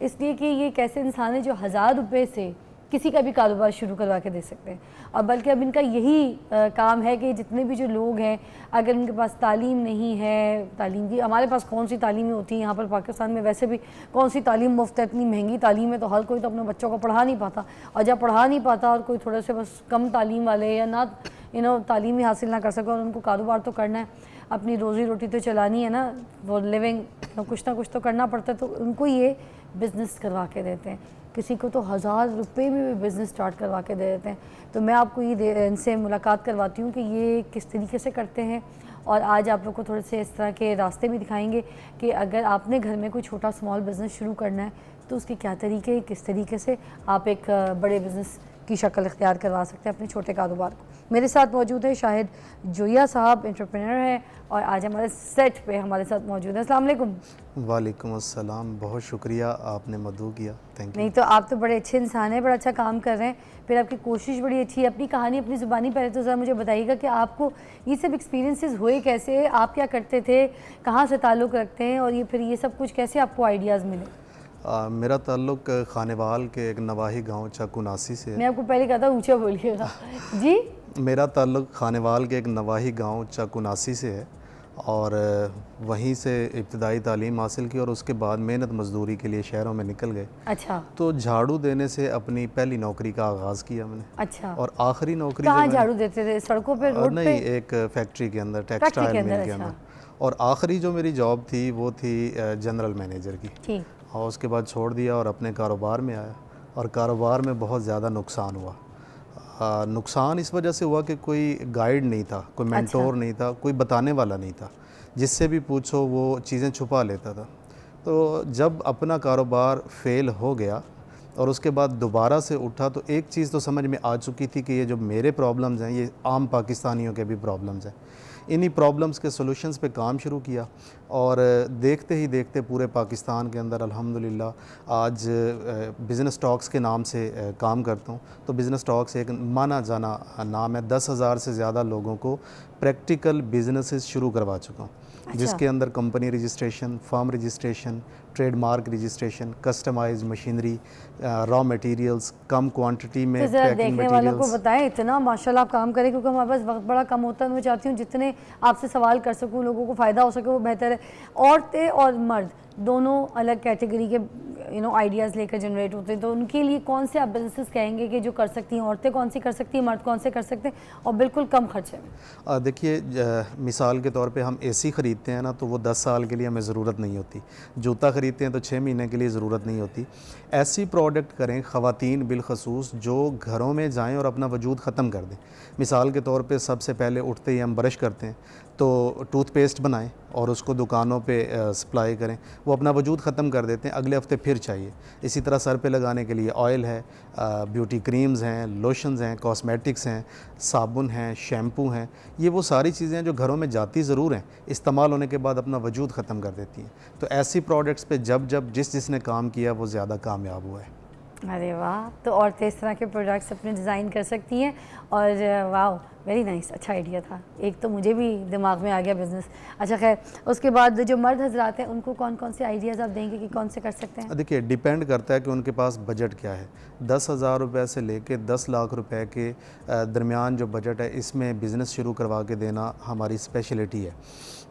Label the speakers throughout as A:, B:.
A: इसलिए कि ये एक ऐसे इंसान है जो 1000 रुपये से किसी का भी कारोबार शुरू करवा के दे सकते हैं। और बल्कि अब इनका यही काम है कि जितने भी जो लोग हैं, अगर उनके पास तालीम नहीं है, तालीम की हमारे पास कौन सी तालीमें होती हैं यहाँ पर पाकिस्तान में, वैसे भी कौन सी तालीम मुफ्त है, इतनी महंगी तालीम है, तो हर कोई तो अपने बच्चों को पढ़ा नहीं पाता। और जब पढ़ा नहीं पाता और कोई थोड़े से बस कम तालीम वाले या ना तालीम ही हासिल ना कर सके और उनको कारोबार तो करना है, अपनी रोज़ी रोटी तो चलानी है ना, वो लिविंग कुछ ना कुछ तो करना पड़ता है, तो उनको ये बिज़नेस करवा के देते हैं। किसी को तो 1000 रुपये में भी बिज़नेस स्टार्ट करवा के दे देते हैं। तो मैं आपको ये इनसे मुलाकात करवाती हूँ कि ये किस तरीके से करते हैं, और आज आप लोग को थोड़े से इस तरह के रास्ते भी दिखाएंगे कि अगर आपने घर में कोई छोटा स्मॉल बिज़नेस शुरू करना है तो उसके क्या तरीके, किस तरीके से आप एक बड़े बिज़नेस की शक्ल इख्तियार करवा सकते हैं अपने छोटे कारोबार को। मेरे साथ मौजूद है शाहिद जोया साहब, एंटरप्रेन्योर हैं, और आज हमारे सेट पे हमारे साथ मौजूद है। अस्सलाम वालेकुम।
B: वालेकुम अस्सलाम, बहुत शुक्रिया, आपने मदऊ किया, थैंक यू।
A: नहीं तो आप तो बड़े अच्छे इंसान हैं, बड़ा अच्छा काम कर रहे हैं, फिर आपकी कोशिश बड़ी अच्छी है। अपनी कहानी, अपनी ज़ुबानी पहले तो ज़रा मुझे बताइएगा कि आपको ये सब एक्सपीरियंसेस हुए कैसे, आप क्या करते थे, कहाँ से ताल्लुक़ रखते हैं, और ये फिर ये सब कुछ कैसे आपको आइडियाज़ मिले?
B: मेरा ताल्लुक़ खानेवाल के एक नवाही गांव चकुनासी से है।
A: मैं आपको पहले कहा था ऊँचा बोलिएगा जी।
B: मेरा ताल्लुक़ खानेवाल के एक नवाही गांव चकुनासी से है, और वहीं से इब्तदाई तालीम हासिल की और उसके बाद मेहनत मजदूरी के लिए शहरों में निकल गए।
A: अच्छा।
B: तो झाड़ू देने से अपनी पहली नौकरी का आगाज़ किया मैंने।
A: अच्छा।
B: और आखिरी नौकरी
A: कहाँ झाड़ू देते थे, सड़कों पे, रोड पे?
B: नहीं, एक फैक्ट्री के अंदर, टेक्सटाइल मिल के अंदर। और आखिरी जो मेरी जॉब थी वो थी जनरल मैनेजर की।
A: ठीक।
B: और उसके बाद छोड़ दिया और अपने कारोबार में आया, और कारोबार में बहुत ज़्यादा नुकसान हुआ। नुकसान इस वजह से हुआ कि कोई गाइड नहीं था, कोई मेंटोर नहीं था, कोई बताने वाला नहीं था, जिससे भी पूछो वो चीज़ें छुपा लेता था। तो जब अपना कारोबार फेल हो गया और उसके बाद दोबारा से उठा, तो एक चीज़ तो समझ में आ चुकी थी कि ये जो मेरे प्रॉब्लम्स हैं ये आम पाकिस्तानियों के भी प्रॉब्लम्स हैं। इन्हीं प्रॉब्लम्स के सॉल्यूशंस पे काम शुरू किया, और देखते ही देखते पूरे पाकिस्तान के अंदर अल्हम्दुलिल्लाह आज बिज़नेस टॉक्स के नाम से काम करता हूँ। तो बिज़नेस टॉक्स एक माना जाना नाम है, 10,000 से ज़्यादा लोगों को प्रैक्टिकल बिजनेसेस शुरू करवा चुका हूँ। अच्छा। जिसके अंदर company registration, firm registration, trademark registration, customize machinery, raw materials, कम क्वांटिटी में
A: तो देखने वालों को बताएं, इतना माशाल्लाह आप काम करें, क्योंकि हमारे पास वक्त बड़ा कम होता है। मैं चाहती हूँ जितने आपसे सवाल कर सकूँ, लोगों को फ़ायदा हो सके, वो बेहतर है। औरतें और मर्द दोनों अलग कैटेगरी के आइडियाज़ लेकर जनरेट होते हैं, तो उनके लिए कौन से आप बिजनेसेस कहेंगे कि जो कर सकती हैं? औरतें कौन सी कर सकती हैं, मर्द कौन से कर सकते हैं, और बिल्कुल कम खर्चे में?
B: देखिए, मिसाल के तौर पे हम एसी ख़रीदते हैं ना, तो वो 10 साल के लिए हमें ज़रूरत नहीं होती। जूता ख़रीदते हैं तो 6 महीने के लिए ज़रूरत नहीं होती। ऐसी प्रोडक्ट करें ख़वातीन बिलखसूस जो घरों में जाएँ और अपना वजूद ख़त्म कर दें। मिसाल के तौर पे सबसे पहले उठते ही हम ब्रश करते हैं, तो टूथपेस्ट बनाएं और उसको दुकानों पे सप्लाई करें, वो अपना वजूद ख़त्म कर देते हैं, अगले हफ्ते फिर चाहिए। इसी तरह सर पे लगाने के लिए ऑयल है, ब्यूटी क्रीम्स हैं, लोशंस हैं, कॉस्मेटिक्स हैं, साबुन हैं, शैम्पू हैं, ये वो सारी चीज़ें हैं जो घरों में जाती ज़रूर हैं, इस्तेमाल होने के बाद अपना वजूद ख़त्म कर देती हैं। तो ऐसी प्रोडक्ट्स पे जब जब जिसने काम किया वो ज़्यादा कामयाब हुआ है।
A: अरे वाह, तो औरतें इस तरह के प्रोडक्ट्स अपने डिज़ाइन कर सकती हैं, और वाह, वेरी नाइस, अच्छा आइडिया था। एक तो मुझे भी दिमाग में आ गया बिज़नेस। अच्छा खैर, उसके बाद जो मर्द हजरात हैं उनको कौन कौन से आइडियाज़ आप देंगे कि कौन से कर सकते हैं?
B: देखिए, डिपेंड करता है कि उनके पास बजट क्या है। 10,000 रुपये से लेके 10 लाख रुपए के दरमियान जो बजट है, इसमें बिज़नेस शुरू करवा के देना हमारी स्पेशलिटी है।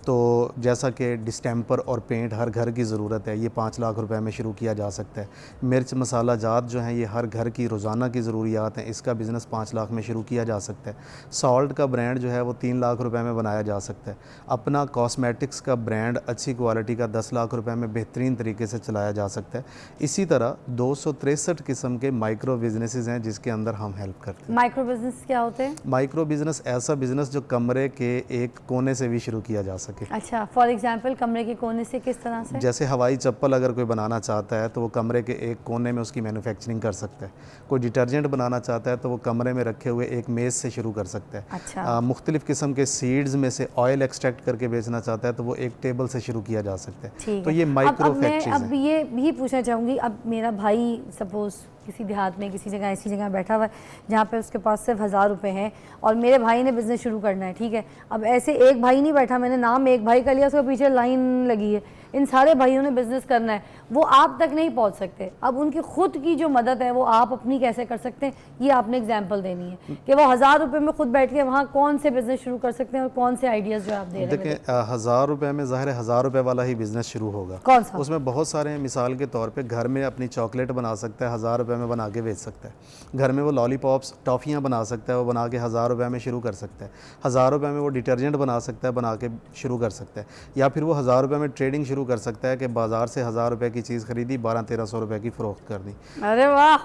B: तो जैसा कि डिस्टेम्पर और पेंट हर घर की ज़रूरत है, ये 5 लाख रुपए में शुरू किया जा सकता है। मिर्च मसाला जात जो हैं ये हर घर की रोज़ाना की ज़रूरियात हैं, इसका बिज़नेस 5 लाख में शुरू किया जा सकता है। सॉल्ट का ब्रांड जो है वो 3 लाख रुपए में बनाया जा सकता है। अपना कॉस्मेटिक्स का ब्रांड अच्छी क्वालिटी का 10 लाख रुपए में बेहतरीन तरीके से चलाया जा सकता है। इसी तरह 263 किस्म के माइक्रो बिजनेसेस हैं जिसके अंदर हम हेल्प करते हैं।
A: माइक्रो बिजनेस क्या होते हैं?
B: माइक्रो बिजनेस ऐसा बिजनेस जो कमरे के एक कोने से भी शुरू किया जा सके।
A: अच्छा, फॉर एग्जांपल कमरे के कोने से किस तरह से?
B: जैसे हवाई चप्पल अगर कोई बनाना चाहता है तो वो कमरे के एक कोने में उसकी मैन्युफैक्चरिंग कर सकता है। कोई डिटर्जेंट बनाना चाहता है तो वो कमरे में रखे हुए एक मेज़ से शुरू कर सकता है।
A: अच्छा।
B: मुख्तलिफ किस्म के सीड्स में से ऑयल एक्सट्रैक्ट करके बेचना चाहता है तो वो एक टेबल से शुरू किया जा सकता है। तो ये माइक्रो फैक्ट्रीज हैं।
A: अब ये भी पूछना चाहूँगी, अब मेरा भाई सपोज़ किसी देहात में, किसी जगह ऐसी जगह बैठा हुआ है जहाँ पे उसके पास सिर्फ 1000 रुपये हैं और मेरे भाई ने बिज़नेस शुरू करना है, ठीक है। अब ऐसे एक भाई नहीं बैठा, मैंने नाम एक भाई का लिया, उसके पीछे लाइन लगी है, इन सारे भाइयों ने बिज़नेस करना है, वो आप तक नहीं पहुंच सकते। अब उनकी खुद की जो मदद है वो आप अपनी कैसे कर सकते हैं, ये आपने एग्जांपल देनी है कि वो 1000 रुपये में खुद बैठ के वहाँ कौन से बिज़नेस शुरू कर सकते हैं और कौन से आइडियाज़ जो आप दे रहे हैं।
B: देखिए 1000 रुपये में ज़ाहिर है 1000 रुपये वाला ही बिज़नेस शुरू होगा।
A: कौन सा?
B: उसमें बहुत सारे हैं। मिसाल के तौर पे घर में अपनी चॉकलेट बना सकता है, 1000 रुपये में बना के बेच सकता है। घर में वो लॉलीपॉप्स टॉफ़ियाँ बना सकता है, वो बना के 1000 रुपये में शुरू कर सकता है। 1000 रुपये में वो डिटर्जेंट बना सकता है, बना के शुरू कर सकता है। या फिर वो 1000 रुपये में ट्रेडिंग शुरू कर सकता है कि बाज़ार से 1000 रुपये की चीज़ खरीदी, 1200-1300 रुपये की फ़रोख्त कर दी।
A: अरे वाह,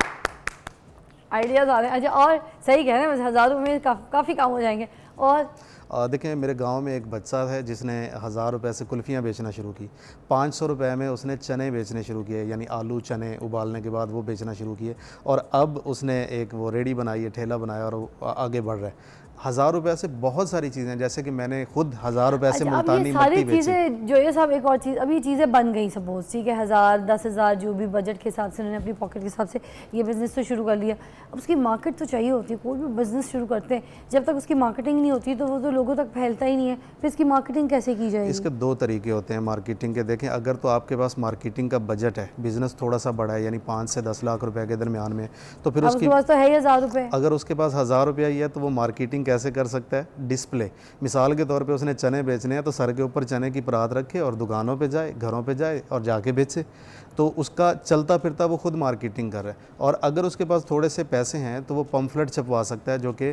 A: आइडियाज़ आ रहे हैं। अच्छा, और सही कह रहे हैं, 1000 रुपये में काफ़ी काम हो जाएंगे। और
B: देखें, मेरे गांव में एक बच्चा है जिसने 1000 रुपये से कुल्फ़ियाँ बेचना शुरू की। 500 रुपये में उसने चने बेचने शुरू किए, यानी आलू चने उबालने के बाद वो बेचना शुरू किए, और अब उसने एक वो रेडी बनाई है, ठेला बनाया और वो आगे बढ़ रहा है। 1000 रुपये से बहुत सारी चीज़ें, जैसे कि मैंने खुद 1000 रुपये से मुल्तानी
A: सारी
B: मिट्टी बेची।
A: चीज़ें जो ये सब, एक और चीज़, अभी चीज़ें बन गई सपोज, ठीक है, 1000 10,000 जो भी बजट के हिसाब से उन्होंने अपनी पॉकेट के हिसाब से ये बिज़नेस तो शुरू कर लिया। अब उसकी मार्केट तो चाहिए होती है, कोई भी बिज़नेस शुरू करते हैं जब तक उसकी मार्केटिंग नहीं होती तो वो तो लोगों तक फैलता ही नहीं है, फिर इसकी मार्केटिंग कैसे की जाएगी?
B: इसके दो तरीके होते हैं मार्केटिंग के। देखें, अगर तो आपके पास मार्केटिंग का बजट है, बिज़नेस थोड़ा सा बड़ा है, यानी 5 से 10 लाख रुपए के दरमियान में, तो फिर उसके
A: पास तो है 1000 रुपये।
B: अगर उसके पास 1000 रुपया ही है तो वो मार्केटिंग कैसे कर सकता है? डिस्प्ले। मिसाल के तौर पे उसने चने बेचने हैं तो सर के ऊपर चने की परात रखे और दुकानों पे जाए, घरों पे जाए और जाके बेचे, तो उसका चलता फिरता वो खुद मार्केटिंग कर रहा है। और अगर उसके पास थोड़े से पैसे हैं तो वो पम्फलेट छपवा सकता है, जो कि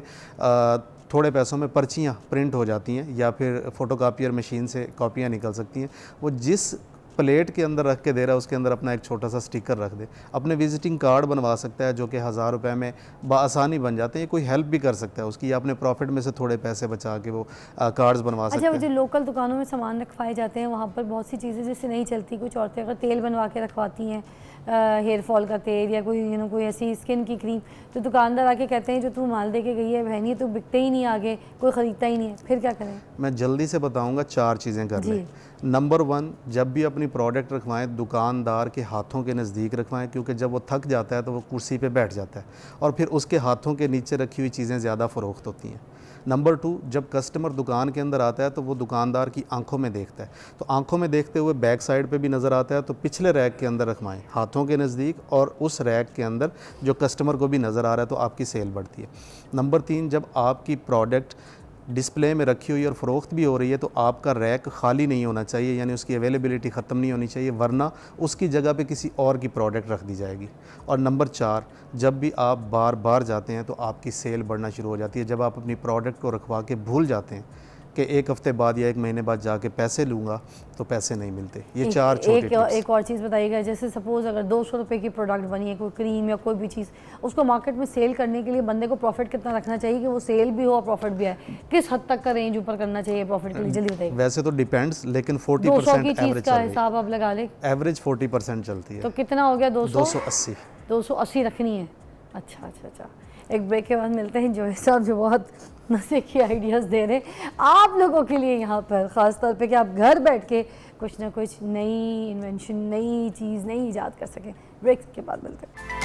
B: थोड़े पैसों में पर्चियाँ प्रिंट हो जाती हैं, या फिर फ़ोटोकॉपियर मशीन से कॉपियाँ निकल सकती हैं। वो जिस प्लेट के अंदर रख के दे रहा है उसके अंदर अपना एक छोटा सा स्टिकर रख दे। अपने विजिटिंग कार्ड बनवा सकता है, जो कि 1000 रुपये में बासानी बन जाते हैं। कोई हेल्प भी कर सकता है उसकी, या अपने प्रॉफिट में से थोड़े पैसे बचा के वो कार्ड्स बनवा सकते हैं।
A: अच्छा, जो लोकल दुकानों में सामान रखवाए जाते हैं वहाँ पर बहुत सी चीज़ें जिससे नहीं चलती, कुछ औरतें अगर तेल बनवा के रखवाती हैं, हेयर फॉल का तेल या कोई कोई ऐसी स्किन की क्रीम, तो दुकानदार आके कहते हैं जो तू माल दे के गई है बहनी, तो बिकते ही नहीं, आगे कोई ख़रीदता ही नहीं है, फिर क्या करें?
B: मैं जल्दी से बताऊंगा, 4 चीज़ें कर लें। नंबर 1, जब भी अपनी प्रोडक्ट रखवाएं दुकानदार के हाथों के नज़दीक रखवाएं, क्योंकि जब वो थक जाता है तो वो कुर्सी पे बैठ जाता है और फिर उसके हाथों के नीचे रखी हुई चीज़ें ज़्यादा फ़रोख्त होती हैं। नंबर 2, जब कस्टमर दुकान के अंदर आता है तो वो दुकानदार की आंखों में देखता है, तो आंखों में देखते हुए बैक साइड पे भी नज़र आता है, तो पिछले रैक के अंदर रखवाएं, हाथों के नज़दीक, और उस रैक के अंदर जो कस्टमर को भी नज़र आ रहा है, तो आपकी सेल बढ़ती है। नंबर 3, जब आपकी प्रोडक्ट डिस्प्ले में रखी हुई और फ़रोख्त भी हो रही है तो आपका रैक खाली नहीं होना चाहिए, यानी उसकी अवेलेबिलिटी ख़त्म नहीं होनी चाहिए, वरना उसकी जगह पे किसी और की प्रोडक्ट रख दी जाएगी। और नंबर 4, जब भी आप बार बार जाते हैं तो आपकी सेल बढ़ना शुरू हो जाती है। जब आप अपनी प्रोडक्ट को रखवा के भूल जाते हैं कि 1 हफ़्ते बाद या 1 महीने बाद जाके पैसे लूँगा, तो पैसे नहीं मिलते। ये 4 छोटे टिप्स।
A: एक और चीज़ बताइएगा, जैसे सपोज़ अगर 200 रुपये की प्रोडक्ट बनी है, कोई क्रीम या कोई भी चीज़, उसको मार्केट में सेल करने के लिए बंदे को प्रॉफिट कितना रखना चाहिए कि वो सेल भी हो और प्रॉफिट भी आए? किस हद तक का रेंज ऊपर करना चाहिए प्रॉफिट के लिए, जल्दी बताइए।
B: वैसे तो डिपेंड्स, लेकिन 40%
A: 200 की चीज़
B: एवरेज
A: का हिसाब आप लगा लें,
B: एवरेज 40% चलती है।
A: तो कितना हो गया?
B: 280
A: 280 रखनी है। अच्छा, एक ब्रेक के बाद मिलते हैं जो साहब, जो बहुत मज़े की आइडियाज़ दे रहे हैं आप लोगों के लिए यहाँ पर, ख़ास तौर पे कि आप घर बैठ के कुछ ना कुछ नई इन्वेंशन, नई चीज़, नई ईजाद कर सकें। ब्रेक के बाद मिलते हैं।